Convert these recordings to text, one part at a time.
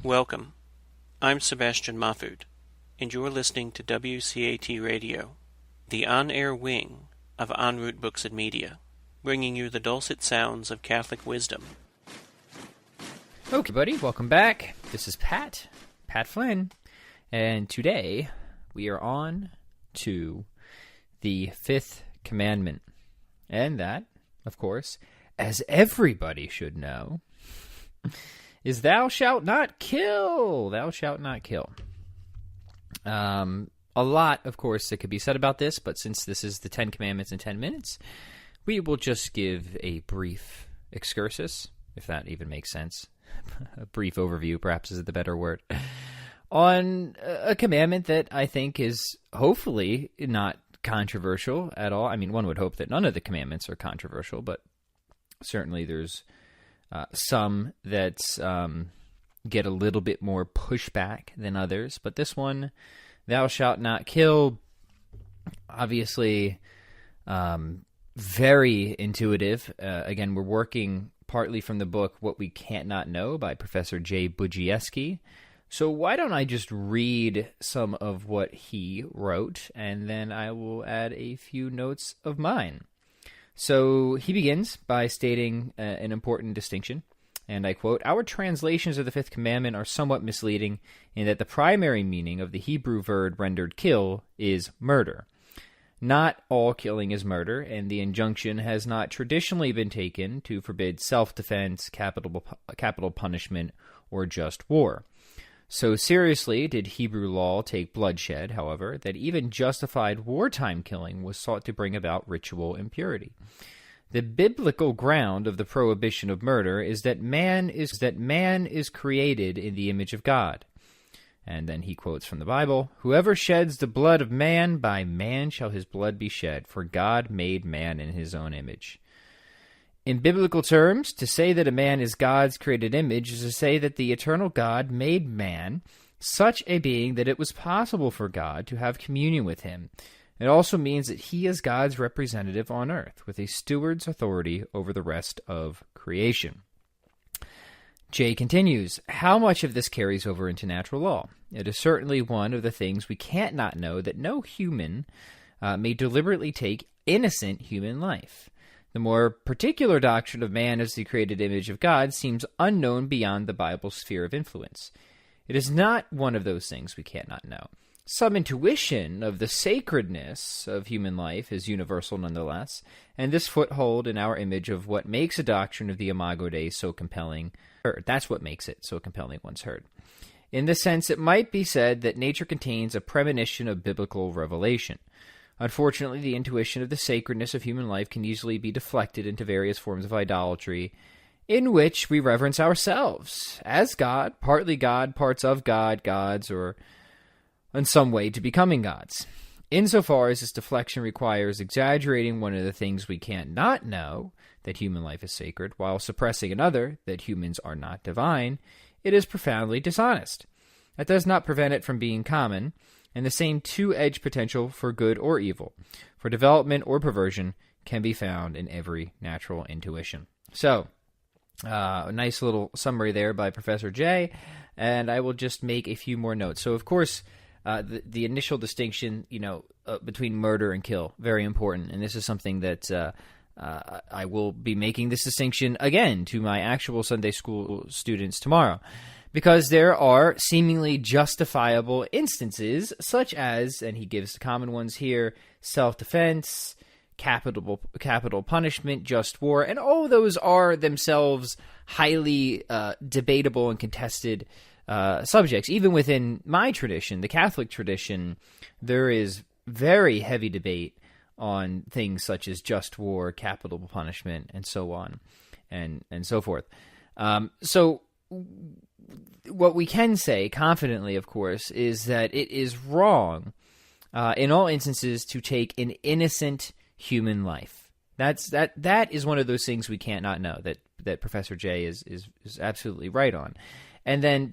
Welcome. I'm Sebastian Mahfood, and you're listening to WCAT Radio, the on-air wing of En Route Books and Media, bringing you the dulcet sounds of Catholic wisdom. Okay, buddy, welcome back. This is Pat Flynn, and today we are on to the Fifth Commandment. And that, of course, as everybody should know, is thou shalt not kill. Thou shalt not kill. A lot, of course, that could be said about this, but since this is the 10 Commandments in 10 minutes, we will just give a brief excursus, if that even makes sense. A brief overview, perhaps, is the better word, on a commandment that I think is hopefully not controversial at all. I mean, one would hope that none of the commandments are controversial, but certainly there's some that get a little bit more pushback than others. But this one, thou shalt not kill, obviously very intuitive. Again, we're working partly from the book What We Can't Not Know by Professor J. Budziewski. So why don't I just read some of what he wrote, and then I will add a few notes of mine. So he begins by stating an important distinction, and I quote, "Our translations of the Fifth Commandment are somewhat misleading in that the primary meaning of the Hebrew verb rendered kill is murder. Not all killing is murder, and the injunction has not traditionally been taken to forbid self-defense, capital punishment, or just war. So seriously did Hebrew law take bloodshed, however, that even justified wartime killing was sought to bring about ritual impurity. The biblical ground of the prohibition of murder is that man is created in the image of God." And then he quotes from the Bible, "Whoever sheds the blood of man, by man shall his blood be shed, for God made man in his own image." In biblical terms, to say that a man is God's created image is to say that the eternal God made man such a being that it was possible for God to have communion with him. It also means that he is God's representative on earth, with a steward's authority over the rest of creation. Jay continues, "How much of this carries over into natural law? It is certainly one of the things we can't not know, that no human may deliberately take innocent human life. The more particular doctrine of man as the created image of God seems unknown beyond the Bible's sphere of influence. It is not one of those things we can't not know. Some intuition of the sacredness of human life is universal nonetheless, and this foothold in our image of what makes a doctrine of the Imago Dei so compelling, that's what makes it so compelling once heard. In this sense, it might be said that nature contains a premonition of biblical revelation. Unfortunately, the intuition of the sacredness of human life can easily be deflected into various forms of idolatry, in which we reverence ourselves as God, partly God, parts of God, gods, or in some way to becoming gods. Insofar as this deflection requires exaggerating one of the things we can't not know, that human life is sacred, while suppressing another, that humans are not divine, it is profoundly dishonest. That does not prevent it from being common, and the same two-edged potential for good or evil, for development or perversion, can be found in every natural intuition." So, a nice little summary there by Professor J, and I will just make a few more notes. So, of course, the initial distinction, between murder and kill, very important, and this is something that I will be making this distinction again to my actual Sunday school students tomorrow. Because there are seemingly justifiable instances, such as, and he gives the common ones here, self-defense, capital punishment, just war, and all those are themselves highly debatable and contested subjects. Even within my tradition, the Catholic tradition, there is very heavy debate on things such as just war, capital punishment, and so on, and so forth. So what we can say confidently, of course, is that it is wrong in all instances to take an innocent human life. That is one of those things we can't not know, that Professor J is absolutely right on. And then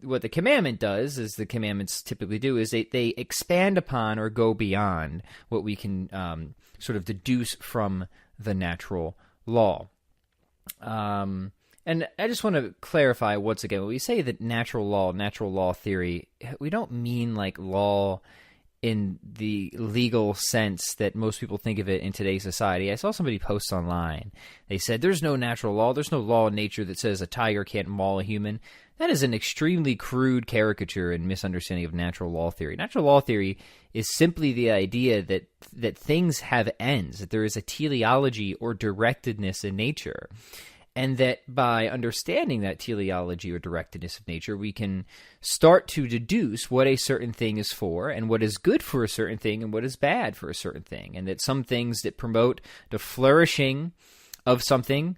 what the commandment does, as the commandments typically do, is they expand upon or go beyond what we can sort of deduce from the natural law. And I just want to clarify once again, when we say that natural law theory, we don't mean like law in the legal sense that most people think of it in today's society. I saw somebody post online. They said, there's no natural law. There's no law in nature that says a tiger can't maul a human. That is an extremely crude caricature and misunderstanding of natural law theory. Natural law theory is simply the idea that things have ends, that there is a teleology or directedness in nature. And that by understanding that teleology or directedness of nature, we can start to deduce what a certain thing is for and what is good for a certain thing and what is bad for a certain thing. And that some things that promote the flourishing of something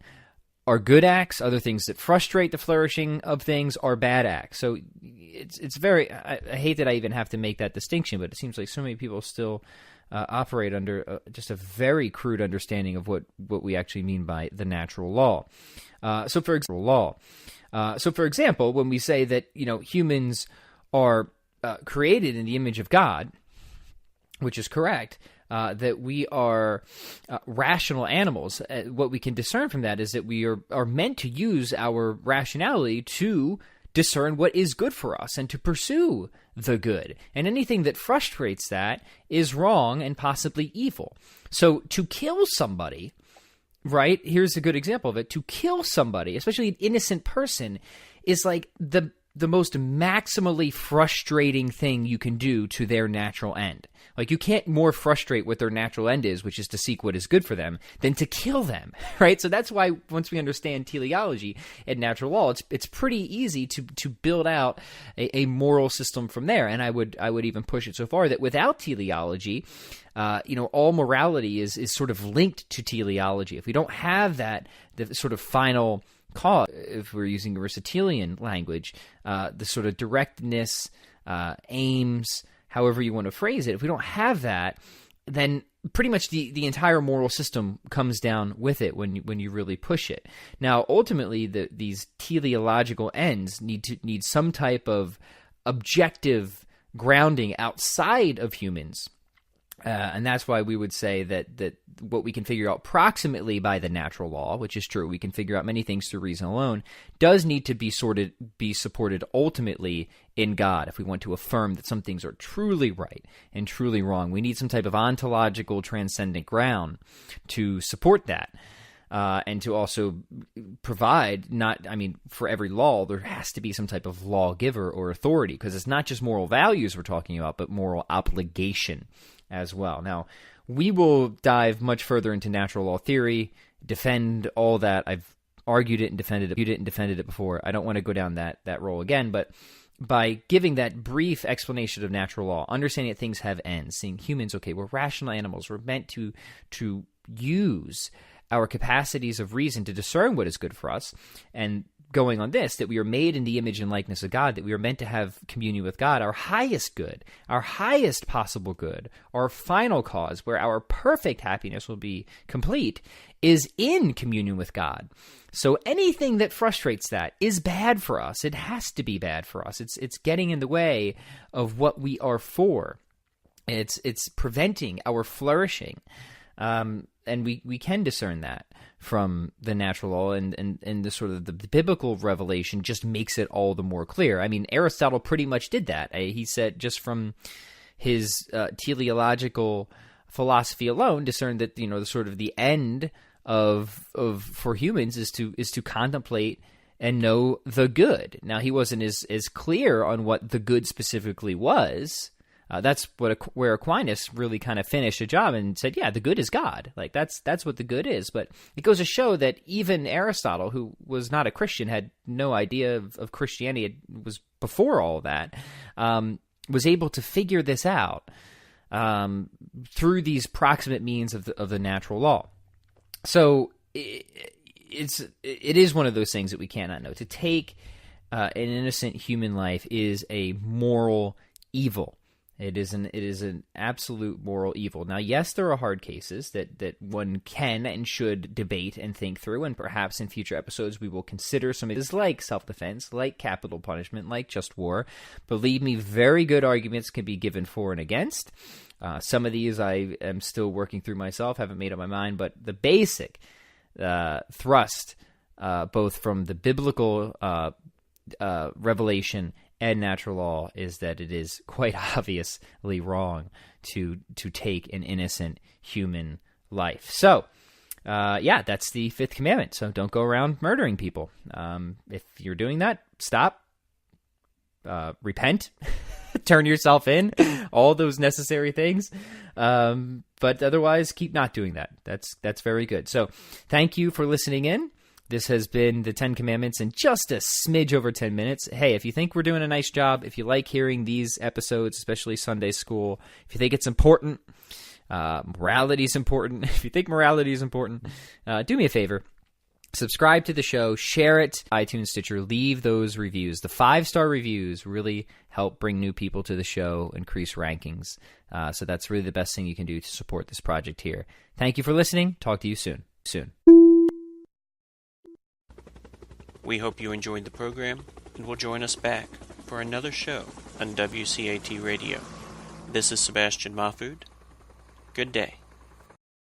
are good acts, other things that frustrate the flourishing of things are bad acts. So it's very, I hate that I even have to make that distinction, but it seems like so many people still operate under just a very crude understanding of what we actually mean by the natural law. So for example, when we say that humans are created in the image of God, which is correct, that we are rational animals, what we can discern from that is that we are meant to use our rationality to discern what is good for us and to pursue the good. And anything that frustrates that is wrong and possibly evil. So to kill somebody, right? Here's a good example of it. To kill somebody, especially an innocent person, is like the most maximally frustrating thing you can do to their natural end. Like, you can't more frustrate what their natural end is, which is to seek what is good for them, than to kill them, right? So that's why once we understand teleology and natural law, it's pretty easy to build out a moral system from there. And I would even push it so far that without teleology, all morality is sort of linked to teleology. If we don't have that, the sort of final cause, if we're using Aristotelian language, the sort of directness, aims, however you want to phrase it, if we don't have that, then pretty much the entire moral system comes down with it when you really push it. Now, ultimately, these teleological ends need some type of objective grounding outside of humans. And that's why we would say that what we can figure out proximately by the natural law, which is true, we can figure out many things through reason alone, does need to be supported ultimately in God. If we want to affirm that some things are truly right and truly wrong, we need some type of ontological transcendent ground to support that. And to also provide, for every law, there has to be some type of lawgiver or authority, because it's not just moral values we're talking about, but moral obligation as well. Now, we will dive much further into natural law theory, defend all that. I've argued it and defended it before. I don't want to go down that role again, but by giving that brief explanation of natural law, understanding that things have ends, seeing humans, okay, we're rational animals, we're meant to use our capacities of reason to discern what is good for us, and going on this, that we are made in the image and likeness of God, that we are meant to have communion with God, our highest good, our highest possible good, our final cause, where our perfect happiness will be complete, is in communion with God. So anything that frustrates that is bad for us. It has to be bad for us. It's getting in the way of what we are for. It's preventing our flourishing. And we can discern that from the natural law, and the sort of the biblical revelation just makes it all the more clear. I mean, Aristotle pretty much did that. He said, just from his teleological philosophy alone, discerned that the sort of the end of for humans is to contemplate and know the good. Now, he wasn't as clear on what the good specifically was. That's where Aquinas really kind of finished a job and said, yeah, the good is God. Like, that's what the good is. But it goes to show that even Aristotle, who was not a Christian, had no idea of Christianity, it was before all that, was able to figure this out through these proximate means of the natural law. So it is one of those things that we cannot know. To take an innocent human life is a moral evil. It is an absolute moral evil. Now, yes, there are hard cases that one can and should debate and think through, and perhaps in future episodes we will consider some of these, like self-defense, like capital punishment, like just war. Believe me, very good arguments can be given for and against. Some of these I am still working through myself, haven't made up my mind, but the basic thrust both from the biblical revelation and natural law, is that it is quite obviously wrong to take an innocent human life. So, that's the fifth commandment. So don't go around murdering people. If you're doing that, stop, repent, turn yourself in, all those necessary things. But otherwise, keep not doing that. That's very good. So thank you for listening in. This has been the 10 Commandments in just a smidge over 10 minutes. Hey, if you think we're doing a nice job, if you like hearing these episodes, especially Sunday school, if you think it's important, morality is important, if you think morality is important, do me a favor. Subscribe to the show, share it, iTunes, Stitcher, leave those reviews. The 5-star reviews really help bring new people to the show, increase rankings. So that's really the best thing you can do to support this project here. Thank you for listening. Talk to you soon. We hope you enjoyed the program and will join us back for another show on WCAT Radio. This is Sebastian Mahfood. Good day.